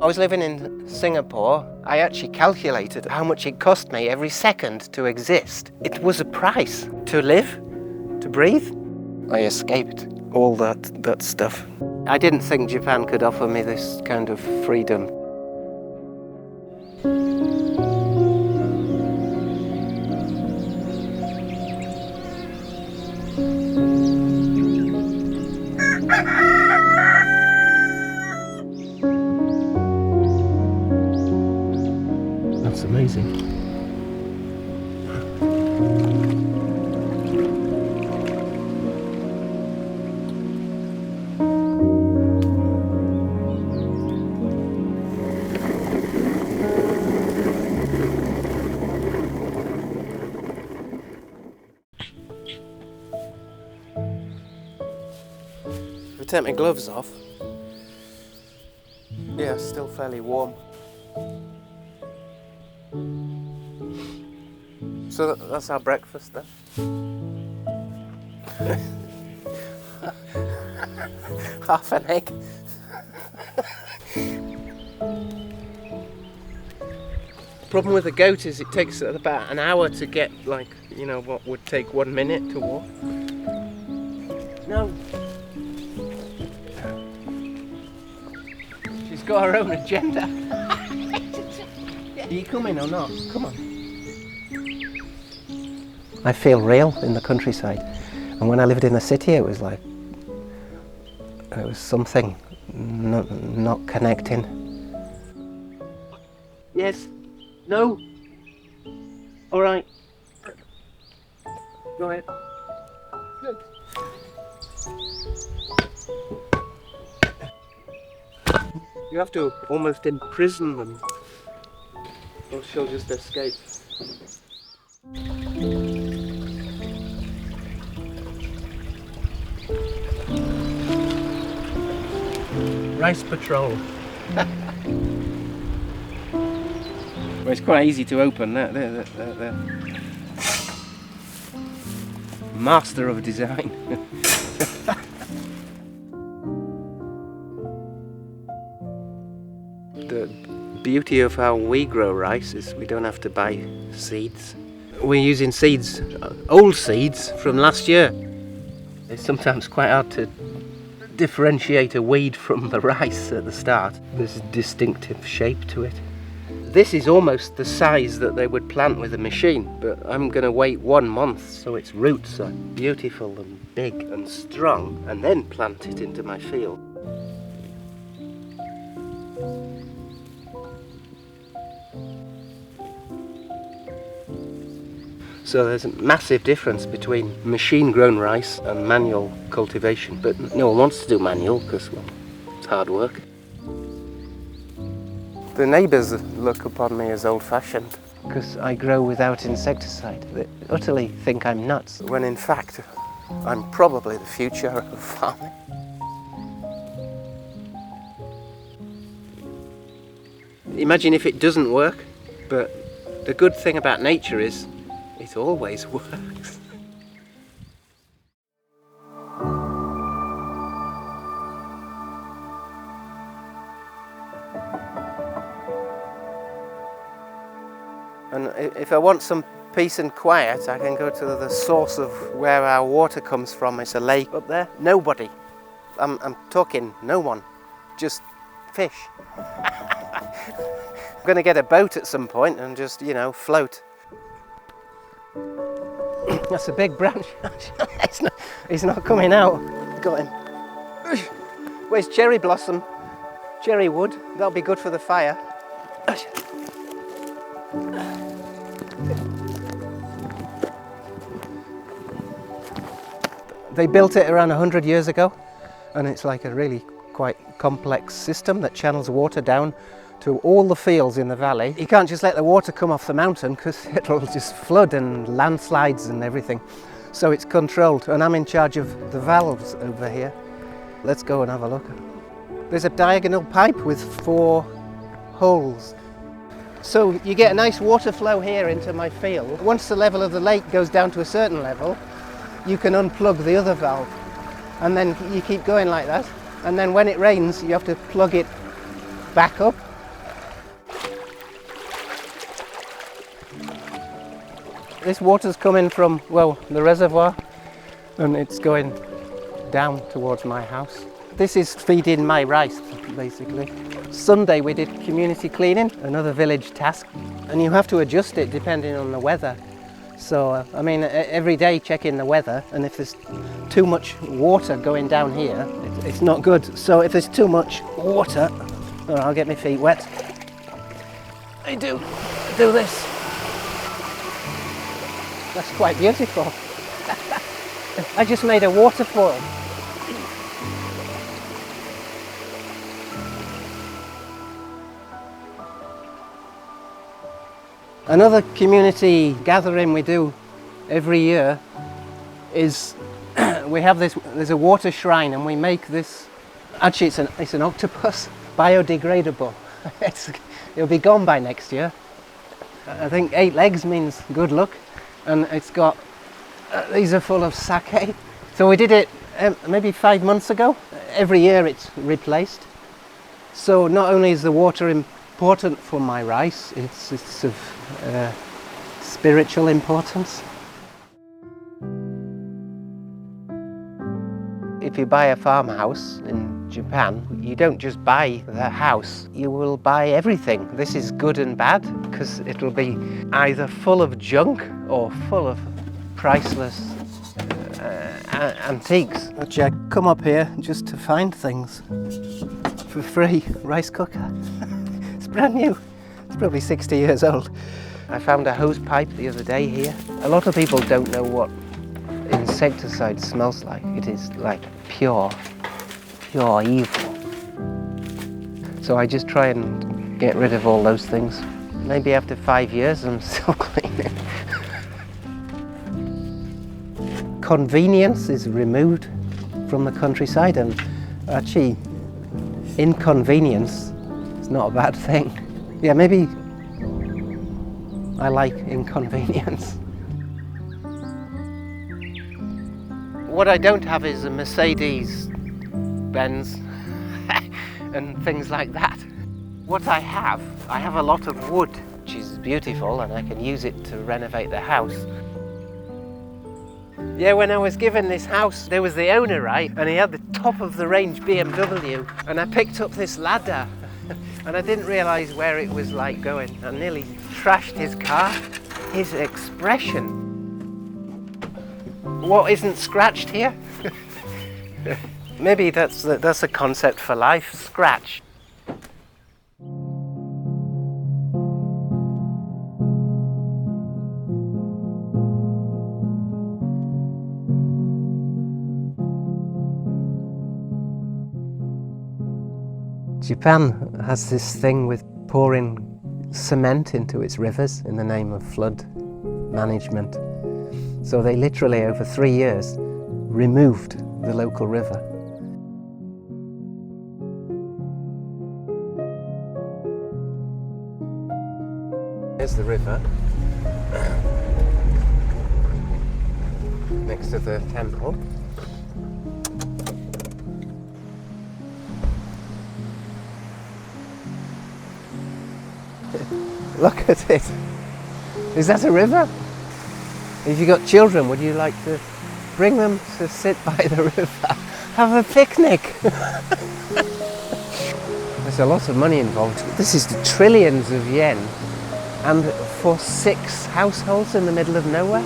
I was living in Singapore. I actually calculated how much it cost me every second to exist. It was a price to live, to breathe. I escaped all that stuff. I didn't think Japan could offer me this kind of freedom. That's amazing. If I take my gloves off, yeah, it's still fairly warm. So that's our breakfast then. Half an egg. The problem with the goat is it takes about an hour to get, like, you know, what would take 1 minute to walk. No. She's got her own agenda. Are you coming or not? Come on. I feel real in the countryside, and when I lived in the city it was like, it was something not connecting. Yes. No. All right. Go ahead. Good. You have to almost imprison them, or she'll just escape. Rice patrol. Well, it's quite easy to open. They're master of design. The beauty of how we grow rice is we don't have to buy seeds. We're using seeds, old seeds from last year. It's sometimes quite hard to differentiate a weed from the rice at the start. There's a distinctive shape to it. This is almost the size that they would plant with a machine, but I'm going to wait 1 month so its roots are beautiful and big and strong, and then plant it into my field. So there's a massive difference between machine-grown rice and manual cultivation, but no one wants to do manual because, well, it's hard work. The neighbours look upon me as old-fashioned because I grow without insecticide. They utterly think I'm nuts, when in fact I'm probably the future of farming. Imagine if it doesn't work, but the good thing about nature is it always works. And if I want some peace and quiet, I can go to the source of where our water comes from. It's a lake up there. Nobody. I'm talking no one. Just fish. I'm going to get a boat at some point and just, you know, float. That's a big branch. He's not coming out. Got him. Where's cherry blossom? Cherry wood. That'll be good for the fire. They built it around 100 years ago, and it's like a really quite complex system that channels water down to all the fields in the valley. You can't just let the water come off the mountain because it'll just flood and landslides and everything. So it's controlled, and I'm in charge of the valves over here. Let's go and have a look. There's a diagonal pipe with 4 holes. So you get a nice water flow here into my field. Once the level of the lake goes down to a certain level, you can unplug the other valve, and then you keep going like that. And then when it rains, you have to plug it back up. This water's coming from, well, the reservoir, and it's going down towards my house. This is feeding my rice, basically. Sunday we did community cleaning, another village task, and you have to adjust it depending on the weather. So, I mean, every day checking the weather, and if there's too much water going down here, it's not good. So if there's too much water, oh, I'll get my feet wet. I do this. That's quite beautiful. I just made a waterfall. Another community gathering we do every year is we have this, there's a water shrine, and we make this, actually it's an octopus, biodegradable. It'll be gone by next year. I think 8 legs means good luck. And it's got, these are full of sake. So we did it maybe 5 months ago. Every year it's replaced. So not only is the water important for my rice, it's of spiritual importance. If you buy a farmhouse in Japan, you don't just buy the house, you will buy everything. This is good and bad, because it'll be either full of junk or full of priceless antiques. Actually, I come up here just to find things for free. Rice cooker. It's brand new. It's probably 60 years old. I found a hose pipe the other day here. A lot of people don't know what insecticide smells like. It is like pure evil. So I just try and get rid of all those things. Maybe after 5 years I'm still cleaning. Convenience is removed from the countryside, and actually inconvenience is not a bad thing. Yeah, maybe I like inconvenience. What I don't have is a Mercedes Benz and things like that. What I have a lot of wood, which is beautiful, and I can use it to renovate the house. Yeah, when I was given this house, there was the owner, right? And he had the top of the range BMW, and I picked up this ladder and I didn't realise where it was like going. I nearly trashed his car. His expression. What isn't scratched here? Maybe that's a concept for life, scratch. Japan has this thing with pouring cement into its rivers in the name of flood management. So they literally, over 3 years, removed the local river. Here's the river, next to the temple. Look at it. Is that a river? If you've got children, would you like to bring them to sit by the river? Have a picnic. There's a lot of money involved. This is the trillions of yen, and for 6 households in the middle of nowhere.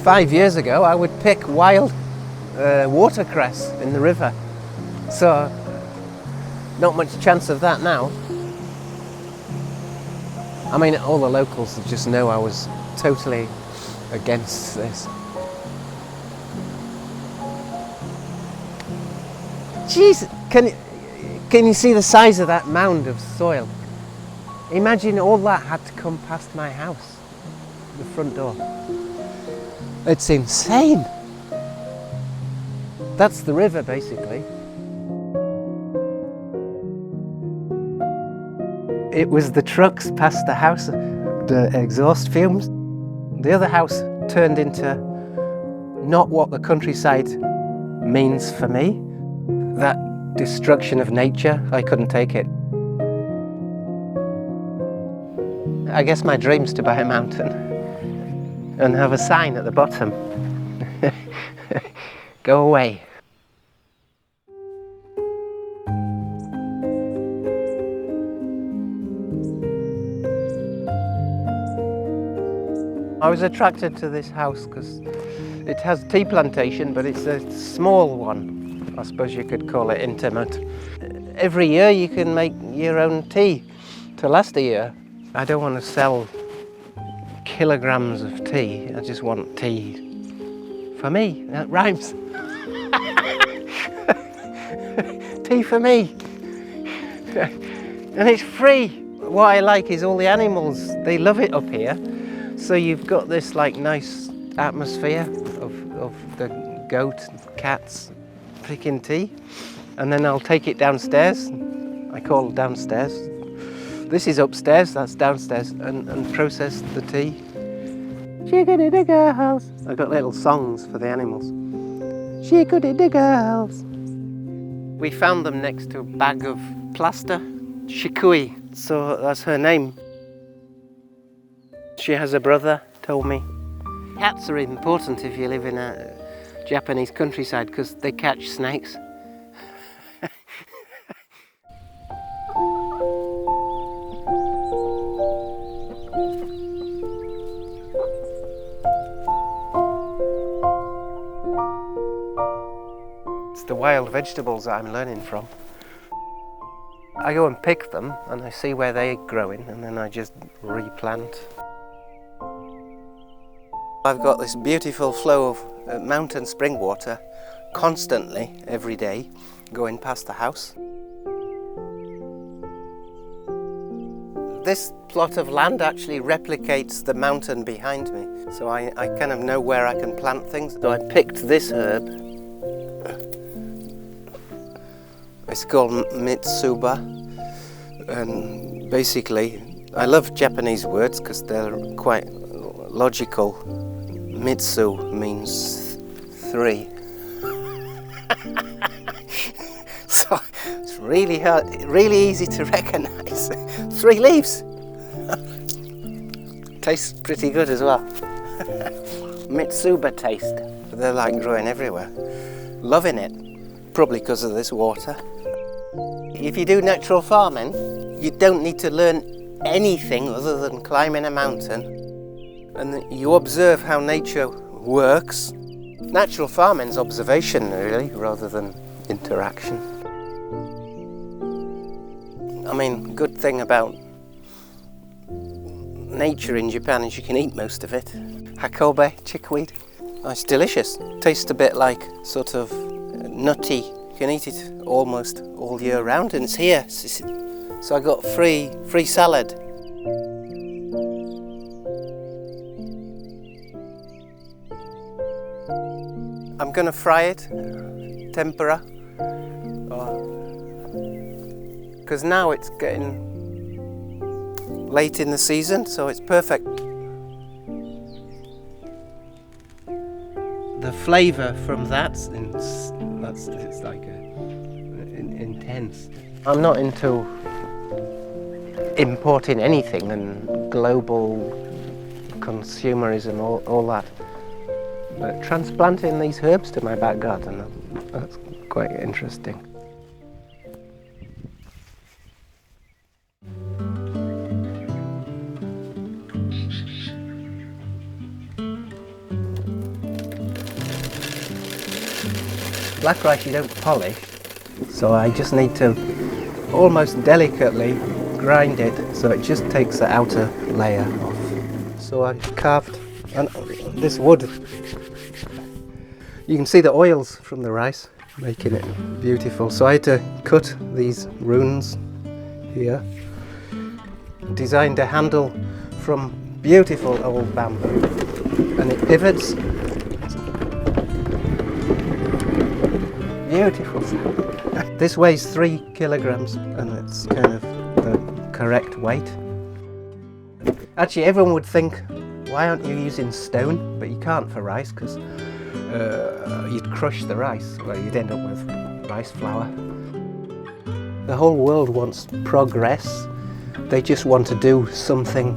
5 years ago, I would pick wild watercress in the river. So, not much chance of that now. I mean, all the locals just know I was totally against this. Jeez, can you see the size of that mound of soil? Imagine all that had to come past my house, the front door. It's insane. That's the river, basically. It was the trucks past the house, the exhaust fumes. The other house turned into not what the countryside means for me. That destruction of nature, I couldn't take it. I guess my dream's to buy a mountain and have a sign at the bottom. Go away. I was attracted to this house because it has tea plantation, but it's a small one. I suppose you could call it intimate. Every year you can make your own tea to last a year. I don't want to sell kilograms of tea. I just want tea for me. That rhymes. Tea for me. And it's free. What I like is all the animals, they love it up here. So you've got this like nice atmosphere of the goat and cats picking tea, and then I'll take it downstairs. I call it downstairs. This is upstairs, that's downstairs, and process the tea. Chickadee girls. I've got little songs for the animals. Chickadee girls. We found them next to a bag of plaster, Shikui, so that's her name. She has a brother, told me. Cats are important if you live in a Japanese countryside because they catch snakes. It's the wild vegetables that I'm learning from. I go and pick them and I see where they're growing and then I just replant. I've got this beautiful flow of mountain spring water constantly, every day, going past the house. This plot of land actually replicates the mountain behind me, so I kind of know where I can plant things. So I picked this herb. It's called Mitsuba, and basically I love Japanese words because they're quite logical. Mitsu means 3. So it's really hard, really easy to recognize. 3 leaves. Tastes pretty good as well. Mitsuba taste. They're like growing everywhere. Loving it, probably because of this water. If you do natural farming, you don't need to learn anything other than climbing a mountain. And you observe how nature works. Natural farming's observation, really, rather than interaction. I mean, good thing about nature in Japan is you can eat most of it. Hakobe, chickweed. Oh, it's delicious. Tastes a bit like sort of nutty. You can eat it almost all year round, and it's here. So I got free salad. I'm going to fry it, tempura, because now it's getting late in the season, so it's perfect. The flavour from it's like intense. I'm not into importing anything and global consumerism, all that. But transplanting these herbs to my back garden, that's quite interesting. Black rice you don't polish, so I just need to almost delicately grind it so it just takes the outer layer off. So I carved this wood. You can see the oils from the rice, making it beautiful. So I had to cut these runes here. Designed a handle from beautiful old bamboo, and it pivots. Beautiful. This weighs 3 kilograms, and it's kind of the correct weight. Actually, everyone would think, why aren't you using stone? But you can't for rice, because you'd crush the rice. Well, you'd end up with rice flour. The whole world wants progress. They just want to do something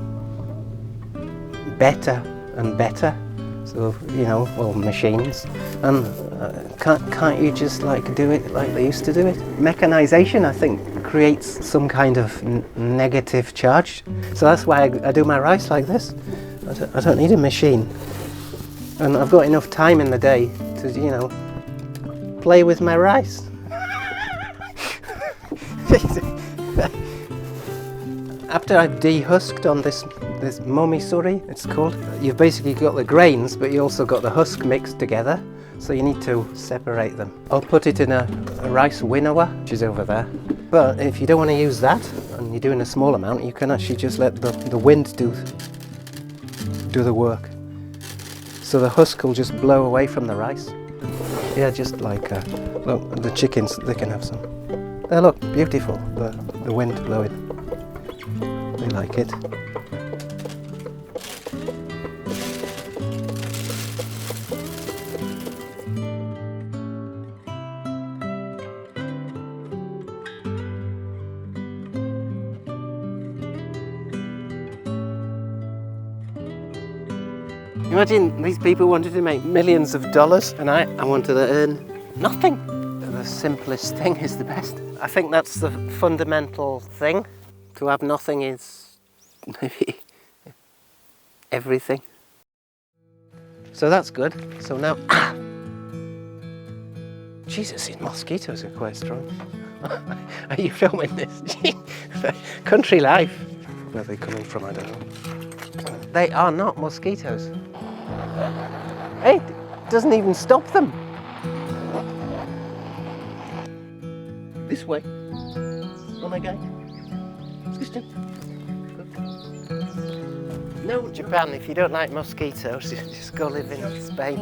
better and better. So, you know, well, machines. And can't you just like do it like they used to do it? Mechanization, I think, creates some kind of negative charge. So that's why I do my rice like this. I don't need a machine. And I've got enough time in the day to, you know, play with my rice. After I've dehusked on this momi suri, it's called, you've basically got the grains, but you also got the husk mixed together. So you need to separate them. I'll put it in a rice winnower, which is over there. But if you don't want to use that, and you're doing a small amount, you can actually just let the wind do the work. So the husk will just blow away from the rice. Yeah, just like, look, the chickens, they can have some. They look beautiful, the wind blowing. They like it. Imagine these people wanted to make millions of dollars and I wanted to earn nothing. The simplest thing is the best. I think that's the fundamental thing. To have nothing is maybe everything. So that's good. So now, Jesus, these mosquitoes are quite strong. Are you filming this? Country life. Where are they coming from? I don't know. They are not mosquitoes. Hey, it doesn't even stop them. This way. Oh my God. No, Japan, if you don't like mosquitoes, just go live in Spain.